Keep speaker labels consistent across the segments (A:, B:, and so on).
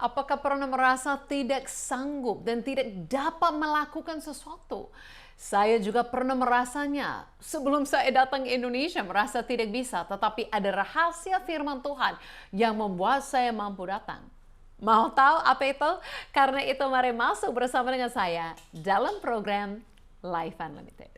A: Apakah pernah merasa tidak sanggup dan tidak dapat melakukan sesuatu? Saya juga pernah merasanya sebelum saya datang ke Indonesia merasa tidak bisa, tetapi ada rahasia firman Tuhan yang membuat saya mampu datang. Mau tahu apa itu? Karena itu mari masuk bersama dengan saya dalam program Life Unlimited.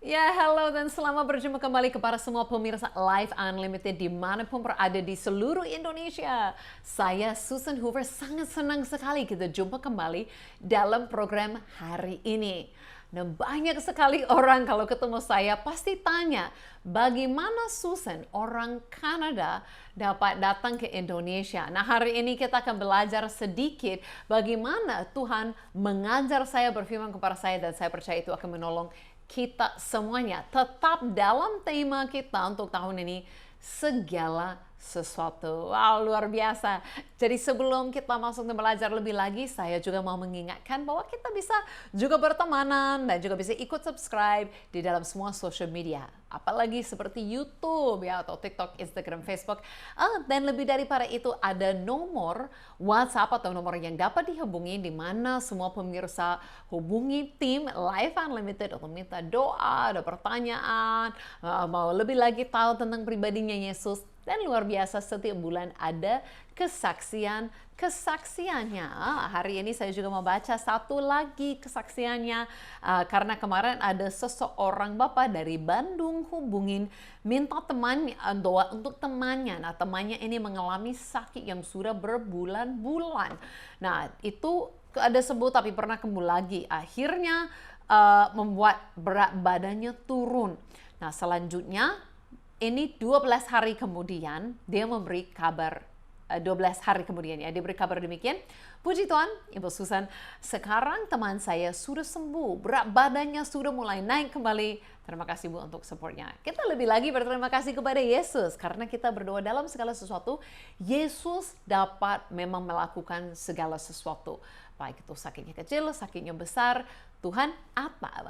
A: Ya, halo dan selamat berjumpa kembali kepada semua pemirsa Live Unlimited dimanapun berada di seluruh Indonesia. Saya Susan Hoover, sangat senang sekali kita jumpa kembali dalam program hari ini. Nah, banyak sekali orang kalau ketemu saya pasti tanya, bagaimana Susan, orang Kanada, dapat datang ke Indonesia. Nah, hari ini kita akan belajar sedikit bagaimana Tuhan mengajar saya, berfirman kepada saya, dan saya percaya itu akan menolong kita semuanya. Tetap dalam tema kita untuk tahun ini, segala sesuatu. Wow, luar biasa. Jadi sebelum kita masuk dan belajar lebih lagi, saya juga mau mengingatkan bahwa kita bisa juga bertemanan dan juga bisa ikut subscribe di dalam semua social media. Apalagi seperti YouTube ya, atau TikTok, Instagram, Facebook. Dan lebih daripada itu ada nomor WhatsApp atau nomor yang dapat dihubungi di mana semua pemirsa hubungi tim Life Unlimited untuk minta doa, ada pertanyaan, mau lebih lagi tahu tentang pribadinya Yesus. Dan luar biasa setiap bulan ada kesaksiannya. Hari ini saya juga mau baca satu lagi kesaksiannya. Karena kemarin ada seseorang bapak dari Bandung hubungin minta temannya doa untuk temannya. Nah, temannya ini mengalami sakit yang sudah berbulan-bulan. Nah, itu ada sembuh tapi pernah kambuh lagi. Akhirnya membuat berat badannya turun. Nah, selanjutnya ini 12 hari kemudian dia memberi kabar, 12 hari kemudian ya, dia beri kabar demikian. Puji Tuhan, Ibu Susan, sekarang teman saya sudah sembuh, berat badannya sudah mulai naik kembali. Terima kasih Bu untuk supportnya. Kita lebih lagi berterima kasih kepada Yesus, karena kita berdoa dalam segala sesuatu, Yesus dapat memang melakukan segala sesuatu. Baik itu sakitnya kecil, sakitnya besar, Tuhan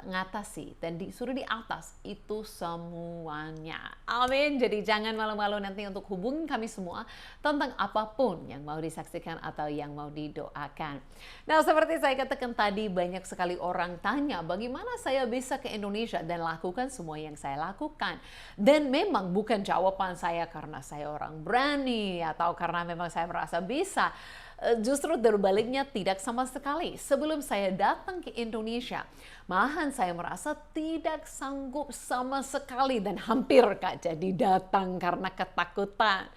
A: ngatasi dan disuruh di atas itu semuanya. Amin. Jadi jangan malu-malu nanti untuk hubungi kami semua tentang apapun yang mau disaksikan atau yang mau didoakan. Nah, seperti saya katakan tadi, banyak sekali orang tanya bagaimana saya bisa ke Indonesia dan lakukan semua yang saya lakukan. Dan memang bukan jawaban saya karena saya orang berani atau karena memang saya merasa bisa. Justru terbaliknya tidak sama sekali. Sebelum saya datang ke Indonesia, malahan saya merasa tidak sanggup sama sekali dan hampir gak jadi datang karena ketakutan.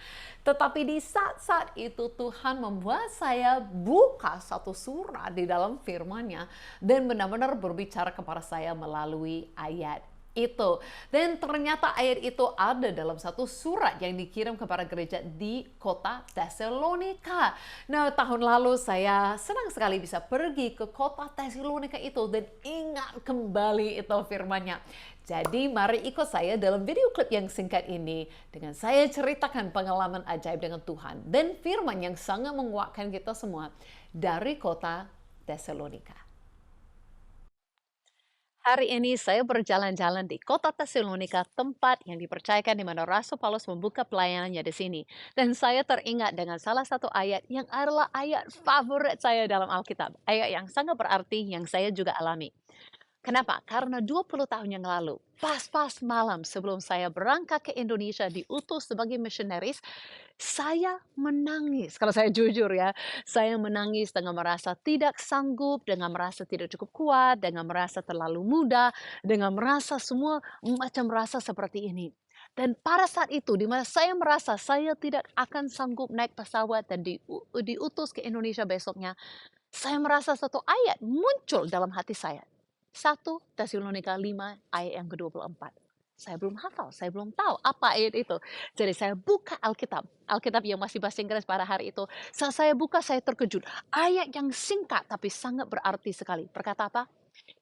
A: Tetapi di saat-saat itu Tuhan membuat saya buka satu surat di dalam firman-Nya dan benar-benar berbicara kepada saya melalui ayat itu. Dan ternyata ayat itu ada dalam satu surat yang dikirim kepada gereja di kota Tesalonika. Nah, tahun lalu saya senang sekali bisa pergi ke kota Tesalonika itu dan ingat kembali itu firman-Nya. Jadi mari ikut saya dalam video klip yang singkat ini dengan saya ceritakan pengalaman ajaib dengan Tuhan dan firman yang sangat menguatkan kita semua dari kota Tesalonika. Hari ini saya berjalan-jalan di kota Tesalonika, tempat yang dipercayakan di mana Rasul Paulus membuka pelayanannya di sini. Dan saya teringat dengan salah satu ayat yang adalah ayat favorit saya dalam Alkitab. Ayat yang sangat berarti yang saya juga alami. Kenapa? Karena 20 tahun yang lalu, pas-pas malam sebelum saya berangkat ke Indonesia diutus sebagai misionaris, saya menangis. Kalau saya jujur ya, saya menangis dengan merasa tidak sanggup, dengan merasa tidak cukup kuat, dengan merasa terlalu muda, dengan merasa semua macam rasa seperti ini. Dan pada saat itu, di mana saya merasa saya tidak akan sanggup naik pesawat dan diutus ke Indonesia besoknya, saya merasa satu ayat muncul dalam hati saya. 1 Tesalonika 5 ayat yang ke-24.
B: Saya belum hafal, saya belum tahu apa ayat itu. Jadi saya buka Alkitab, Alkitab yang masih bahasa Inggris pada hari itu. Saat saya buka, saya terkejut. Ayat yang singkat tapi sangat berarti sekali. Berkata apa?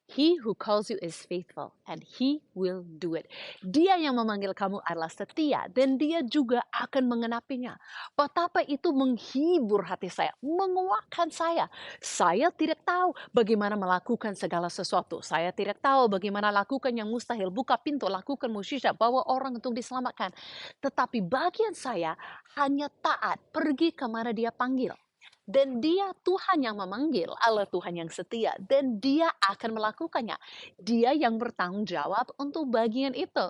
B: He who calls you is faithful and he will do it. Dia yang memanggil kamu adalah setia dan dia juga akan mengenapinya. Betapa itu menghibur hati saya, menguatkan saya. Saya tidak tahu bagaimana melakukan segala sesuatu. Saya tidak tahu bagaimana lakukan yang mustahil, buka pintu, lakukan mukjizat, bawa orang untuk diselamatkan. Tetapi bagian saya hanya taat, pergi kemana dia panggil. Dan dia Tuhan yang memanggil, Allah Tuhan yang setia, dan dia akan melakukannya. Dia yang bertanggung jawab untuk bagian itu.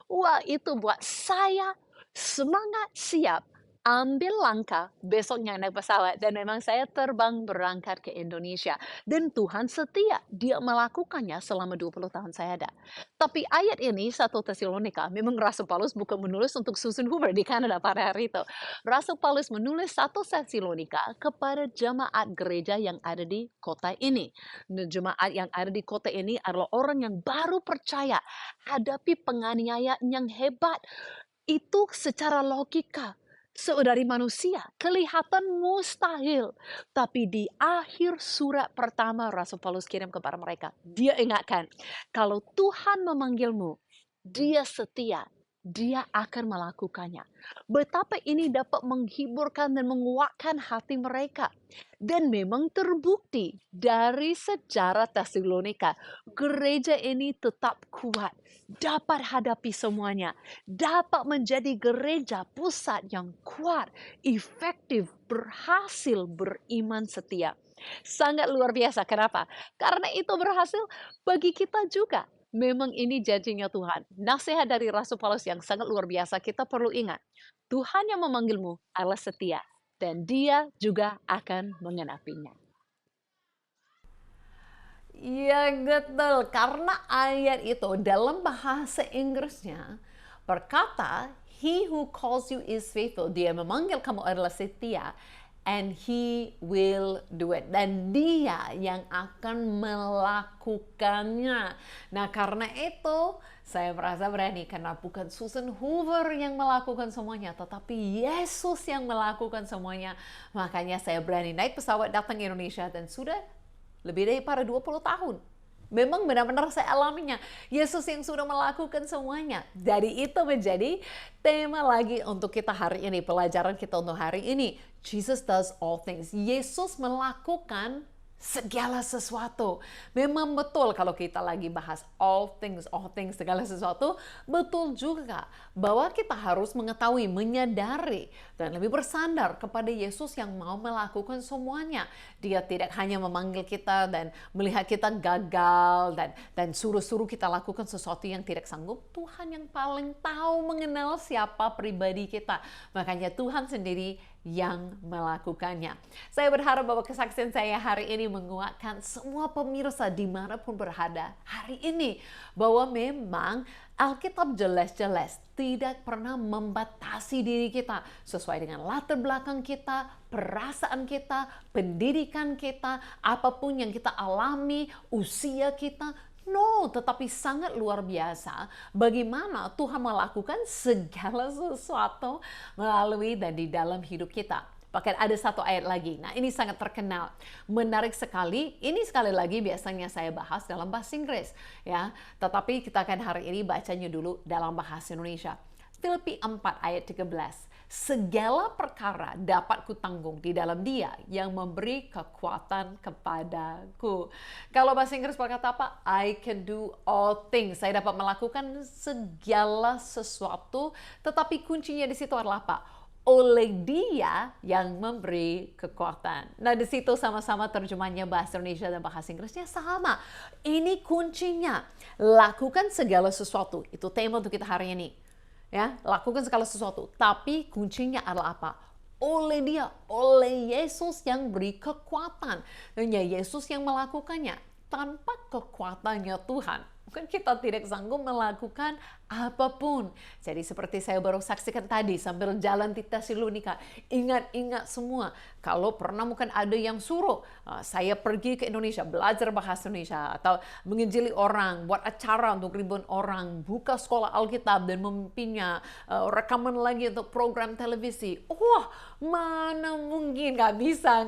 B: Wah, itu buat saya semangat siap ambil langkah besoknya naik pesawat dan memang saya terbang berangkat ke Indonesia dan Tuhan setia, dia melakukannya selama 20 tahun saya ada. Tapi ayat ini 1 Tesalonika memang Rasul Paulus bukan menulis untuk Susan Hoover di Kanada pada hari itu. Rasul Paulus menulis 1 Tesalonika kepada jemaat gereja yang ada di kota ini. Dan jemaat yang ada di kota ini adalah orang yang baru percaya hadapi penganiayaan yang hebat. Itu secara logika, dari manusia, kelihatan mustahil. Tapi di akhir surat pertama Rasul Paulus kirim kepada mereka, dia ingatkan, kalau Tuhan memanggilmu, dia setia, dia akan melakukannya. Betapa ini dapat menghiburkan dan menguatkan hati mereka. Dan memang terbukti dari sejarah Tesalonika, gereja ini tetap kuat, dapat hadapi semuanya, dapat menjadi gereja pusat yang kuat, efektif, berhasil beriman setia. Sangat luar biasa. Kenapa? Karena itu berhasil bagi kita juga. Memang ini janjinya Tuhan. Nasihat dari Rasul Paulus yang sangat luar biasa. Kita perlu ingat, Tuhan yang memanggilmu adalah setia. Dan dia juga akan mengenapinya.
A: Iya betul, karena ayat itu dalam bahasa Inggrisnya berkata, He who calls you is faithful. Dia memanggil kamu adalah setia, and He will do it. Dan dia yang akan melakukannya. Nah karena itu, saya merasa berani karena bukan Susan Hoover yang melakukan semuanya, tetapi Yesus yang melakukan semuanya. Makanya saya berani naik pesawat datang ke Indonesia dan sudah lebih daripada 20 tahun. Memang benar-benar saya alaminya. Yesus yang sudah melakukan semuanya. Dari itu menjadi tema lagi untuk kita hari ini. Pelajaran kita untuk hari ini. Jesus does all things. Yesus melakukan segala sesuatu. Memang betul kalau kita lagi bahas all things, segala sesuatu, betul juga bahwa kita harus mengetahui, menyadari, dan lebih bersandar kepada Yesus yang mau melakukan semuanya. Dia tidak hanya memanggil kita dan melihat kita gagal dan suruh-suruh kita lakukan sesuatu yang tidak sanggup. Tuhan yang paling tahu mengenal siapa pribadi kita. Makanya Tuhan sendiri yang melakukannya. Saya berharap bahwa kesaksian saya hari ini menguatkan semua pemirsa dimanapun berada hari ini. Bahwa memang Alkitab jelas-jelas tidak pernah membatasi diri kita sesuai dengan latar belakang kita, perasaan kita, pendidikan kita, apapun yang kita alami, usia kita. No, tetapi sangat luar biasa bagaimana Tuhan melakukan segala sesuatu melalui dan di dalam hidup kita. Bahkan ada satu ayat lagi. Nah, ini sangat terkenal. Menarik sekali. Ini sekali lagi biasanya saya bahas dalam bahasa Inggris, ya. Tetapi kita akan hari ini bacanya dulu dalam bahasa Indonesia. Filipi 4 ayat 13. Segala perkara dapat kutanggung di dalam Dia yang memberi kekuatan kepadaku. Kalau bahasa Inggris berkata apa? I can do all things. Saya dapat melakukan segala sesuatu, tetapi kuncinya di situ adalah apa? Oleh Dia yang memberi kekuatan. Nah, di situ sama-sama terjemahnya bahasa Indonesia dan bahasa Inggrisnya sama. Ini kuncinya. Lakukan segala sesuatu. Itu tema untuk kita hari ini. Ya, lakukan segala sesuatu. Tapi kuncinya adalah apa? Oleh Dia, oleh Yesus yang beri kekuatan. Dan ya Yesus yang melakukannya. Tanpa kekuatannya Tuhan, bukan kita tidak sanggup melakukan apapun. Jadi seperti saya baru saksikan tadi sambil jalan di Tesalonika, ingat-ingat semua. Kalau pernah mungkin ada yang suruh saya pergi ke Indonesia, belajar bahasa Indonesia, atau menginjili orang, buat acara untuk ribuan orang, buka sekolah Alkitab dan memimpinnya, rekaman lagi untuk program televisi. Wah, mana mungkin nggak bisa.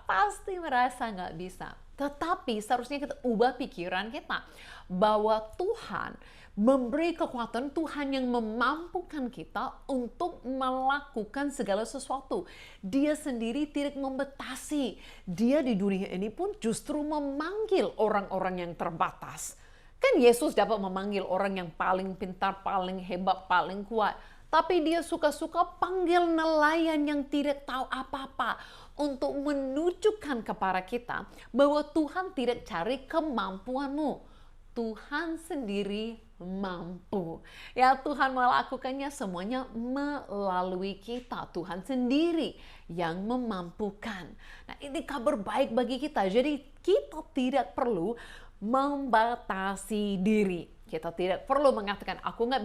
A: Pasti merasa nggak bisa. Tetapi seharusnya kita ubah pikiran kita bahwa Tuhan memberi kekuatan, Tuhan yang memampukan kita untuk melakukan segala sesuatu. Dia sendiri tidak membatasi. Dia di dunia ini pun justru memanggil orang-orang yang terbatas. Kan Yesus dapat memanggil orang yang paling pintar, paling hebat, paling kuat. Tapi dia suka-suka panggil nelayan yang tidak tahu apa-apa untuk menunjukkan kepada kita bahwa Tuhan tidak cari kemampuanmu. Tuhan sendiri mampu. Ya, Tuhan melakukannya semuanya melalui kita. Tuhan sendiri yang memampukan. Nah, ini kabar baik bagi kita. Jadi kita tidak perlu membatasi diri. Kita tidak perlu mengatakan, aku nggak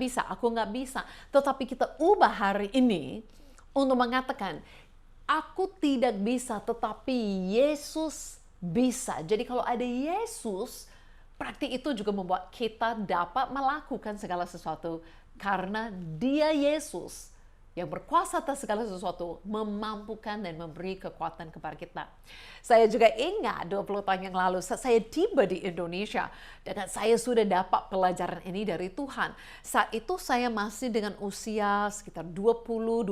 A: bisa. Tetapi kita ubah hari ini untuk mengatakan, aku tidak bisa, tetapi Yesus bisa. Jadi kalau ada Yesus, praktik itu juga membuat kita dapat melakukan segala sesuatu. Karena dia Yesus yang berkuasa atas segala sesuatu, memampukan dan memberi kekuatan kepada kita. Saya juga ingat 20 tahun yang lalu saya tiba di Indonesia dan saya sudah dapat pelajaran ini dari Tuhan. Saat itu saya masih dengan usia sekitar 20-21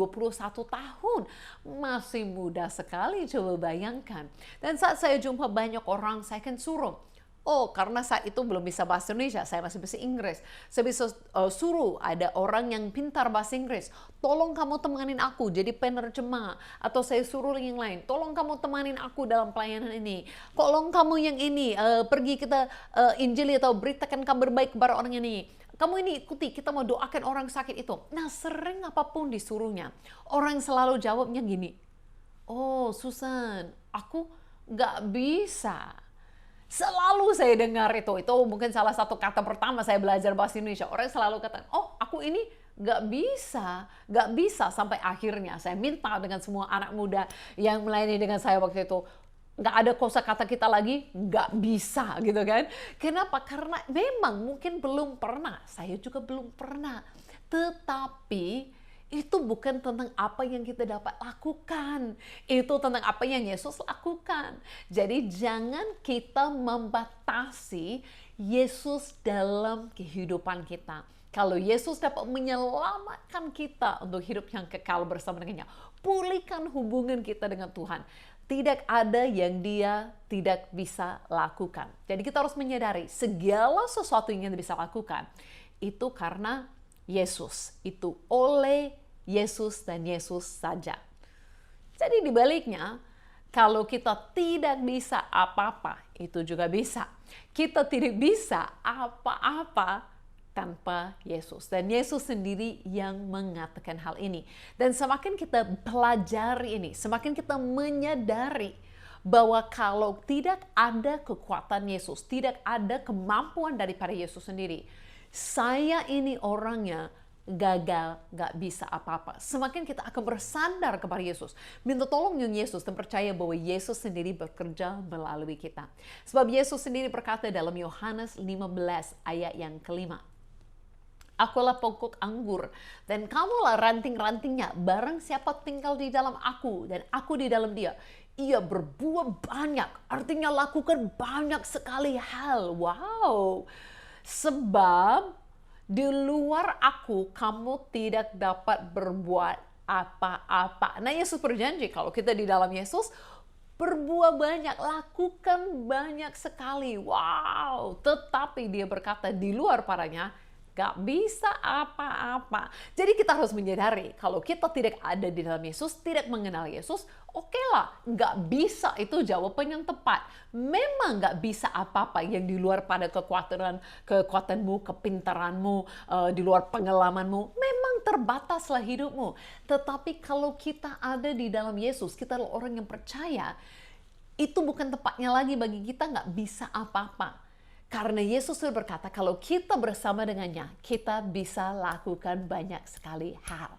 A: tahun. Masih muda sekali, coba bayangkan. Dan saat saya jumpa banyak orang, saya kan suruh. Oh, karena saat itu belum bisa bahasa Indonesia, saya masih bahasa Inggris. Saya bisa suruh ada orang yang pintar bahasa Inggris, tolong kamu temanin aku jadi penerjemah. Atau saya suruh yang lain, tolong kamu temanin aku dalam pelayanan ini. Tolong kamu yang ini, pergi kita injili atau beritakan kabar baik kepada orang ini. Kamu ini ikuti, kita mau doakan orang sakit itu. Nah, sering apapun disuruhnya, orang selalu jawabnya gini, oh Susan, aku nggak bisa. Selalu saya dengar itu mungkin salah satu kata pertama saya belajar bahasa Indonesia. Orang selalu kata, oh aku ini gak bisa sampai akhirnya. Saya minta dengan semua anak muda yang melayani dengan saya waktu itu, gak ada kosakata kita lagi, gak bisa gitu kan. Kenapa? Karena memang mungkin belum pernah, saya juga belum pernah. Tetapi itu bukan tentang apa yang kita dapat lakukan. Itu tentang apa yang Yesus lakukan. Jadi jangan kita membatasi Yesus dalam kehidupan kita. Kalau Yesus dapat menyelamatkan kita untuk hidup yang kekal bersama dengannya, pulihkan hubungan kita dengan Tuhan. Tidak ada yang dia tidak bisa lakukan. Jadi kita harus menyadari segala sesuatu yang kita bisa lakukan itu karena Yesus. Itu oleh Yesus dan Yesus saja. Jadi dibaliknya, kalau kita tidak bisa apa-apa, itu juga bisa. Kita tidak bisa apa-apa tanpa Yesus. Dan Yesus sendiri yang mengatakan hal ini. Dan semakin kita pelajari ini, semakin kita menyadari bahwa kalau tidak ada kekuatan Yesus, tidak ada kemampuan daripada Yesus sendiri, saya ini orangnya gagal, gak bisa apa-apa. Semakin kita akan bersandar kepada Yesus, minta tolong yang Yesus, dan percaya bahwa Yesus sendiri bekerja melalui kita. Sebab Yesus sendiri berkata dalam Yohanes 15 ayat yang kelima, akulah pokok anggur dan kamulah ranting-rantingnya. Barang siapa tinggal di dalam aku dan aku di dalam dia, ia berbuah banyak. Artinya lakukan banyak sekali hal. Wow. Sebab di luar aku, kamu tidak dapat berbuat apa-apa. Nah, Yesus berjanji kalau kita di dalam Yesus, berbuah banyak, lakukan banyak sekali. Wow, tetapi dia berkata di luar padanya, gak bisa apa-apa. Jadi kita harus menyadari kalau kita tidak ada di dalam Yesus, tidak mengenal Yesus, oke lah, gak bisa itu jawaban yang tepat. Memang gak bisa apa-apa yang di luar pada kekuatanmu, kepintaranmu, di luar pengalamanmu. Memang terbataslah hidupmu. Tetapi kalau kita ada di dalam Yesus, kita adalah orang yang percaya, itu bukan tempatnya lagi bagi kita gak bisa apa-apa. Karena Yesus sudah berkata kalau kita bersama dengannya, kita bisa lakukan banyak sekali hal.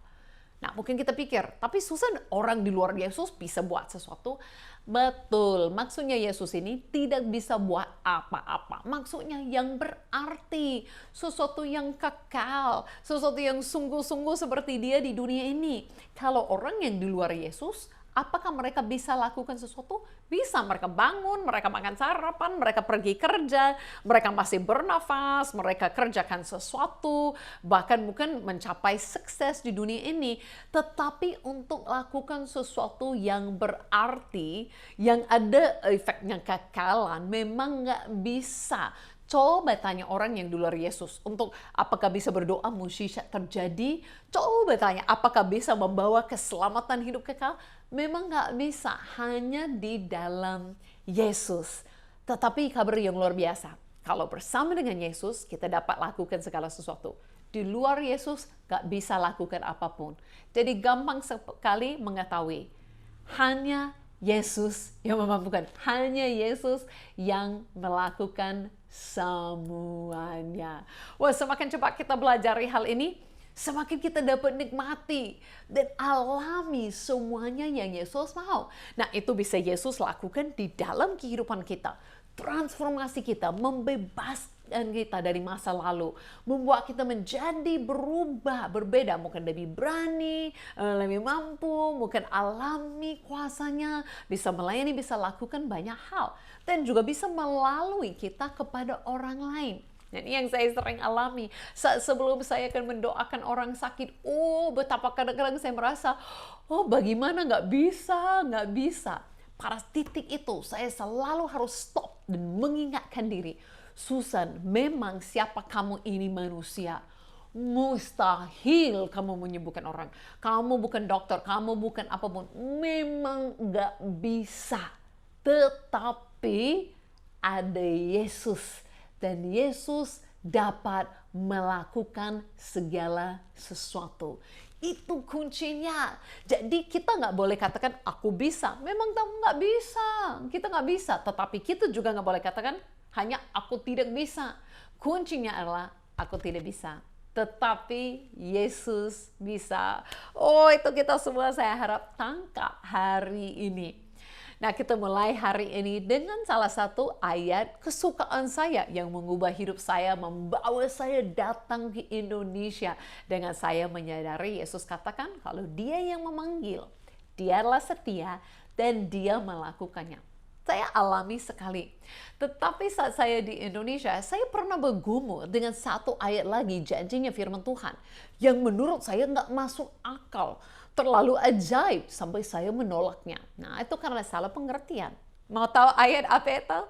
A: Nah, mungkin kita pikir, tapi susah orang di luar Yesus bisa buat sesuatu. Betul, maksudnya Yesus ini tidak bisa buat apa-apa. Maksudnya yang berarti, sesuatu yang kekal, sesuatu yang sungguh-sungguh seperti dia di dunia ini. Kalau orang yang di luar Yesus, apakah mereka bisa lakukan sesuatu? Bisa, mereka bangun, mereka makan sarapan, mereka pergi kerja, mereka masih bernafas, mereka kerjakan sesuatu, bahkan mungkin mencapai sukses di dunia ini. Tetapi untuk lakukan sesuatu yang berarti, yang ada efeknya kekalan, memang nggak bisa. Coba tanya orang yang di luar Yesus untuk apakah bisa berdoa mukjizat terjadi. Coba tanya apakah bisa membawa keselamatan hidup kekal. Memang nggak bisa, hanya di dalam Yesus. Tetapi kabar yang luar biasa, kalau bersama dengan Yesus kita dapat lakukan segala sesuatu. Di luar Yesus nggak bisa lakukan apapun. Jadi gampang sekali mengetahui, hanya Yesus yang memampukan. Hanya Yesus yang melakukan semuanya. Wah, semakin cepat kita belajar hal ini, semakin kita dapat nikmati dan alami semuanya yang Yesus mau. Nah, itu bisa Yesus lakukan di dalam kehidupan kita. Transformasi kita, membebaskan kita dari masa lalu, membuat kita menjadi berubah, berbeda, mungkin lebih berani, lebih mampu, mungkin alami kuasanya, bisa melayani, bisa lakukan banyak hal, dan juga bisa melalui kita kepada orang lain. Dan ini yang saya sering alami. Sebelum saya akan mendoakan orang sakit, betapa kadang-kadang saya merasa, bagaimana nggak bisa. Pada titik itu, saya selalu harus stop dan mengingatkan diri, Susan, memang siapa kamu ini manusia. Mustahil kamu menyembuhkan orang. Kamu bukan dokter, kamu bukan apapun. Memang nggak bisa. Tetapi ada Yesus. Dan Yesus dapat melakukan segala sesuatu. Itu kuncinya. Jadi kita nggak boleh katakan aku bisa. Memang kamu nggak bisa. Kita nggak bisa. Tetapi kita juga nggak boleh katakan hanya aku tidak bisa. Kuncinya adalah aku tidak bisa. Tetapi Yesus bisa. Itu kita semua saya harap tangkap hari ini. Nah, kita mulai hari ini dengan salah satu ayat kesukaan saya yang mengubah hidup saya, membawa saya datang ke Indonesia. Dengan saya menyadari Yesus katakan kalau dia yang memanggil, dia adalah setia dan dia melakukannya. Saya alami sekali. Tetapi saat saya di Indonesia, saya pernah bergumul dengan satu ayat lagi, janjinya firman Tuhan, yang menurut saya nggak masuk akal. Terlalu ajaib sampai saya menolaknya. Nah, itu karena salah pengertian. Mau tahu ayat apa itu?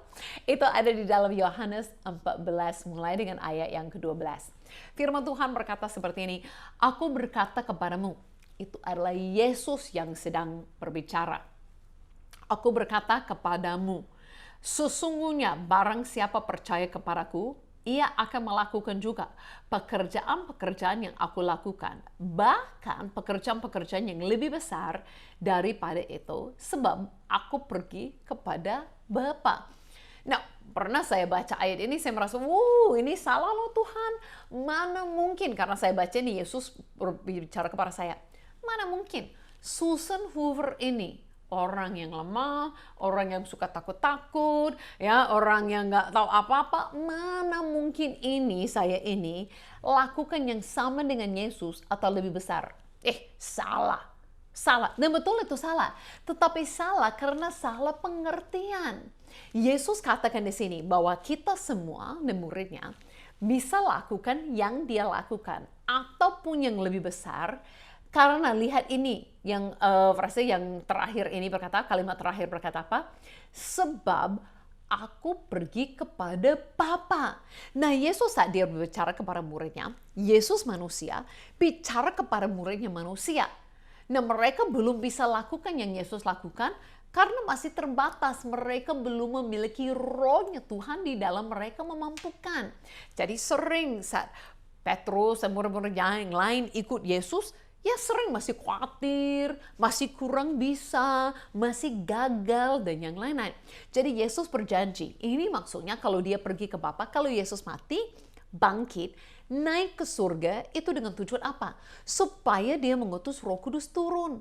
A: Itu ada di dalam Yohanes 14 mulai dengan ayat yang ke-12. Firman Tuhan berkata seperti ini, aku berkata kepadamu, itu adalah Yesus yang sedang berbicara. Aku berkata kepadamu, sesungguhnya barang siapa percaya kepadaku, ia akan melakukan juga pekerjaan-pekerjaan yang aku lakukan. Bahkan pekerjaan-pekerjaan yang lebih besar daripada itu. Sebab aku pergi kepada Bapa. Nah, pernah saya baca ayat ini, saya merasa, ini salah loh Tuhan. Mana mungkin, karena saya baca nih Yesus berbicara kepada saya. Mana mungkin Susan Hoover ini, orang yang lemah, orang yang suka takut-takut, ya, orang yang nggak tahu apa-apa, mana mungkin saya ini lakukan yang sama dengan Yesus atau lebih besar? Salah. Dan betul itu salah. Tetapi salah karena salah pengertian. Yesus katakan di sini bahwa kita semua, muridnya, bisa lakukan yang dia lakukan ataupun yang lebih besar. Karena lihat ini, yang frase yang terakhir ini berkata, kalimat terakhir berkata apa? Sebab aku pergi kepada Bapa. Nah, Yesus saat dia berbicara kepada muridnya, Yesus manusia, bicara kepada muridnya manusia. Nah, mereka belum bisa lakukan yang Yesus lakukan karena masih terbatas. Mereka belum memiliki rohnya Tuhan di dalam mereka memampukan. Jadi sering saat Petrus dan murid-murid yang lain ikut Yesus, ya sering masih khawatir, masih kurang bisa, masih gagal, dan yang lain-lain. Jadi Yesus berjanji, ini maksudnya kalau dia pergi ke Bapa, kalau Yesus mati, bangkit, naik ke surga, itu dengan tujuan apa? Supaya dia mengutus Roh Kudus turun.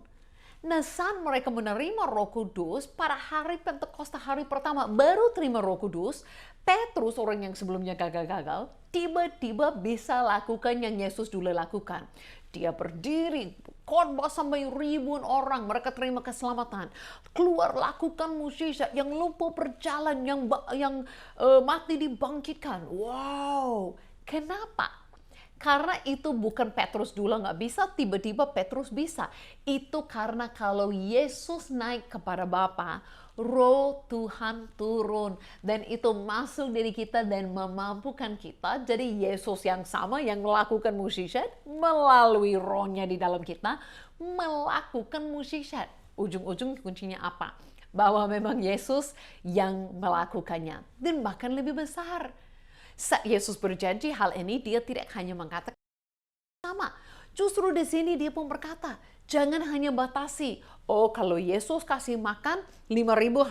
A: Nah, saat mereka menerima Roh Kudus pada hari Pentakosta hari pertama, baru terima Roh Kudus, Petrus, orang yang sebelumnya gagal-gagal, tiba-tiba bisa lakukan yang Yesus dulu lakukan. Dia berdiri, khotbah sampai ribuan orang, mereka terima keselamatan. Keluar lakukan mukjizat, yang lumpuh berjalan, yang mati dibangkitkan. Wow, kenapa? Karena itu bukan Petrus dulu nggak bisa, tiba-tiba Petrus bisa. Itu karena kalau Yesus naik kepada Bapa, Roh Tuhan turun. Dan itu masuk dari kita dan memampukan kita. Jadi Yesus yang sama yang melakukan mukjizat melalui rohnya di dalam kita, melakukan mukjizat. Ujung-ujung kuncinya apa? Bahwa memang Yesus yang melakukannya. Dan bahkan lebih besar. Saat Yesus berjanji hal ini, dia tidak hanya mengatakan sama. Justru di sini dia pun berkata, jangan hanya batasi. Oh, kalau Yesus kasih makan 5.000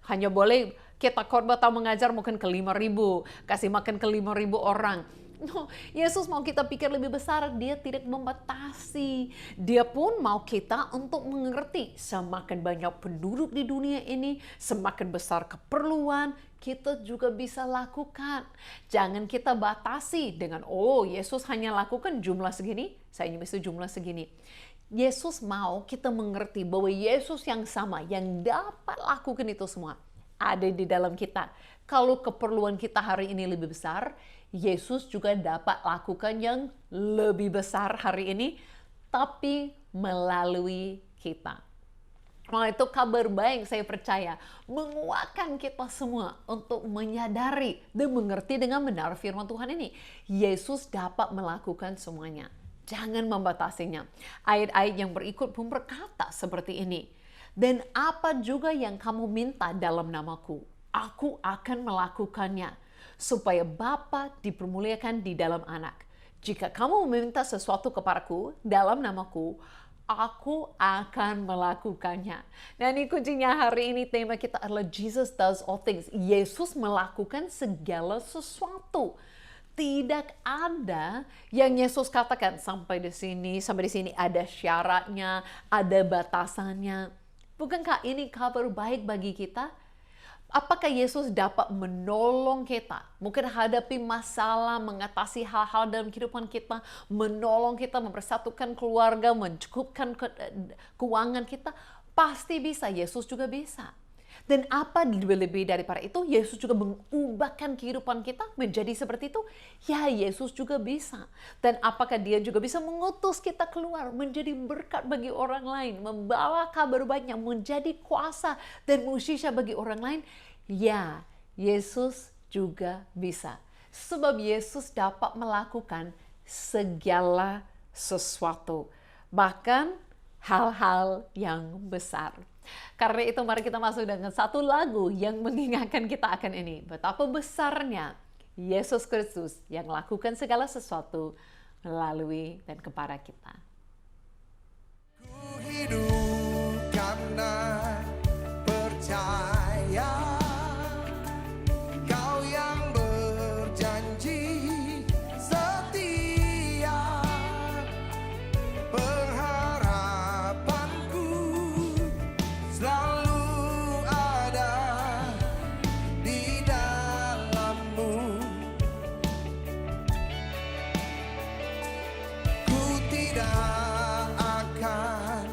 A: hanya boleh kita khotbah atau mengajar mungkin ke 5.000, kasih makan ke 5.000 orang. No, Yesus mau kita pikir lebih besar, dia tidak membatasi. Dia pun mau kita untuk mengerti semakin banyak penduduk di dunia ini, semakin besar keperluan, kita juga bisa lakukan. Jangan kita batasi dengan, oh Yesus hanya lakukan jumlah segini, saya hanya bisa jumlah segini. Yesus mau kita mengerti bahwa Yesus yang sama, yang dapat lakukan itu semua, ada di dalam kita. Kalau keperluan kita hari ini lebih besar, Yesus juga dapat lakukan yang lebih besar hari ini, tapi melalui kita. Nah, itu kabar baik, saya percaya, menguatkan kita semua untuk menyadari dan mengerti dengan benar firman Tuhan ini. Yesus dapat melakukan semuanya. Jangan membatasinya. Ayat-ayat yang berikut pun berkata seperti ini. Dan apa juga yang kamu minta dalam namaku, aku akan melakukannya, supaya Bapa dipermuliakan di dalam Anak. Jika kamu meminta sesuatu kepadaku dalam namaku, aku akan melakukannya. Nah, ini kuncinya hari ini, tema kita adalah Jesus does all things. Yesus melakukan segala sesuatu. Tidak ada yang Yesus katakan sampai di sini ada syaratnya, ada batasannya. Bukankah ini kabar baik bagi kita? Apakah Yesus dapat menolong kita? Mungkin hadapi masalah, mengatasi hal-hal dalam kehidupan kita, menolong kita, mempersatukan keluarga, mencukupkan keuangan kita. Pasti bisa, Yesus juga bisa. Dan apa lebih daripada itu, Yesus juga mengubahkan kehidupan kita menjadi seperti itu. Ya, Yesus juga bisa. Dan apakah dia juga bisa mengutus kita keluar, menjadi berkat bagi orang lain, membawa kabar baik yang menjadi kuasa dan mukjizat bagi orang lain? Ya, Yesus juga bisa. Sebab Yesus dapat melakukan segala sesuatu. Bahkan hal-hal yang besar. Karena itu mari kita masuk dengan satu lagu yang mengingatkan kita akan ini. Betapa besarnya Yesus Kristus yang lakukan segala sesuatu melalui dan kepada kita.
C: Ku hidup karena percaya Kau yang berjanji setia, pengharapanku selalu ada di dalam-Mu. Ku tidak akan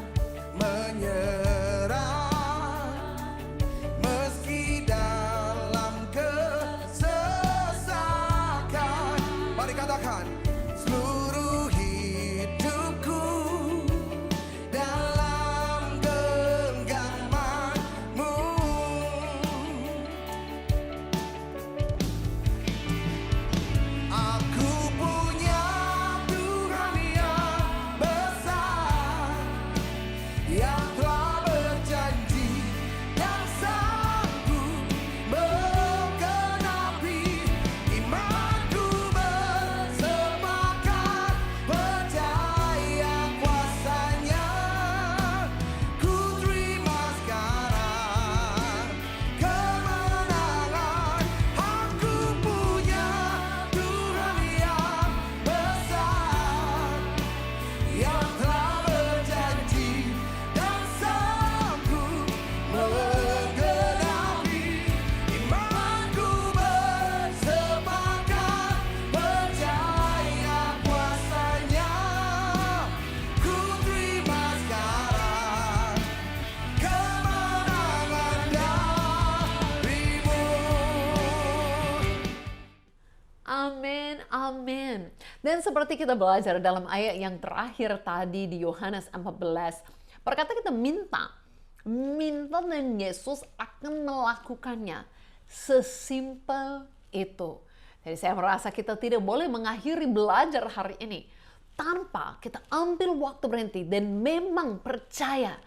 A: Dan seperti kita belajar dalam ayat yang terakhir tadi di Yohanes 14, berkata kita minta dan Yesus akan melakukannya. Sesimpel itu. Jadi saya merasa kita tidak boleh mengakhiri belajar hari ini tanpa kita ambil waktu berhenti dan memang percaya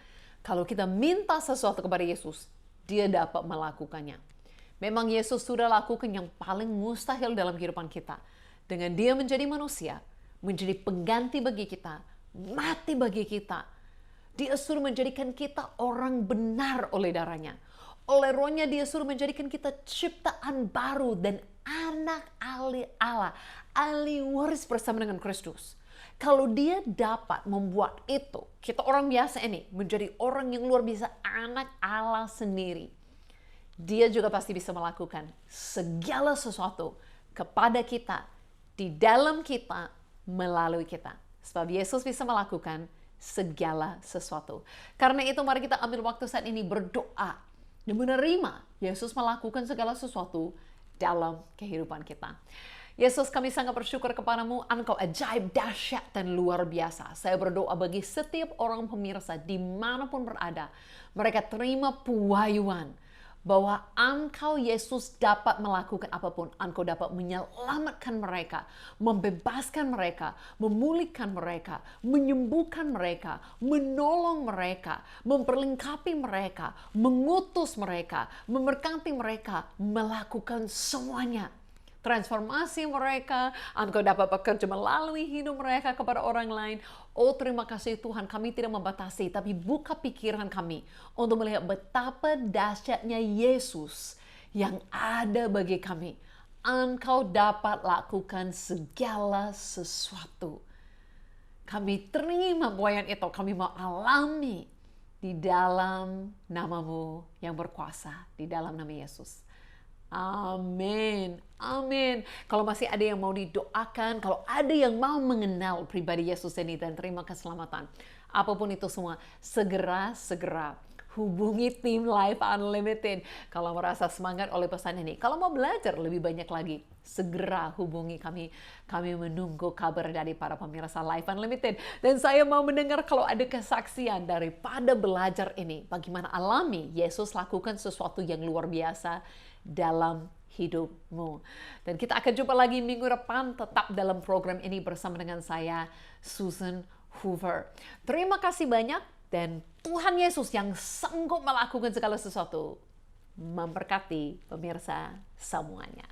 A: kalau kita minta sesuatu kepada Yesus, dia dapat melakukannya. Memang Yesus sudah lakukan yang paling mustahil dalam kehidupan kita. Dengan dia menjadi manusia, menjadi pengganti bagi kita, mati bagi kita. Dia suruh menjadikan kita orang benar oleh darahnya. Oleh rohnya dia suruh menjadikan kita ciptaan baru dan anak Allah, ahli waris bersama dengan Kristus. Kalau dia dapat membuat itu, kita orang biasa ini menjadi orang yang luar biasa, anak Allah sendiri. Dia juga pasti bisa melakukan segala sesuatu kepada kita, di dalam kita, melalui kita. Sebab Yesus bisa melakukan segala sesuatu. Karena itu mari kita ambil waktu saat ini berdoa dan menerima Yesus melakukan segala sesuatu dalam kehidupan kita. Yesus, kami sangat bersyukur kepadamu, Engkau ajaib, dahsyat, dan luar biasa. Saya berdoa bagi setiap orang pemirsa dimanapun berada, mereka terima pewahyuan bahwa Engkau Yesus dapat melakukan apapun. Engkau dapat menyelamatkan mereka, membebaskan mereka, memulihkan mereka, menyembuhkan mereka, menolong mereka, memperlengkapi mereka, mengutus mereka, memberkati mereka, melakukan semuanya. Transformasi mereka, Engkau dapat bekerja melalui hidup mereka kepada orang lain. Oh, terima kasih Tuhan, kami tidak membatasi, tapi buka pikiran kami untuk melihat betapa dahsyatnya Yesus yang ada bagi kami. Engkau dapat lakukan segala sesuatu. Kami terima buayan itu, kami mau alami di dalam namamu yang berkuasa, di dalam nama Yesus. Amin. Amin. Kalau masih ada yang mau didoakan, kalau ada yang mau mengenal pribadi Yesus ini dan terima keselamatan, apapun itu semua, segera hubungi tim Life Unlimited. Kalau merasa semangat oleh pesan ini, kalau mau belajar lebih banyak lagi, segera hubungi kami. Kami menunggu kabar dari para pemirsa Life Unlimited. Dan saya mau mendengar kalau ada kesaksian daripada belajar ini, bagaimana alami Yesus lakukan sesuatu yang luar biasa dalam hidupmu. Dan kita akan jumpa lagi minggu depan tetap dalam program ini bersama dengan saya, Susan Hoover. Terima kasih banyak dan Tuhan Yesus yang sanggup melakukan segala sesuatu memberkati pemirsa semuanya.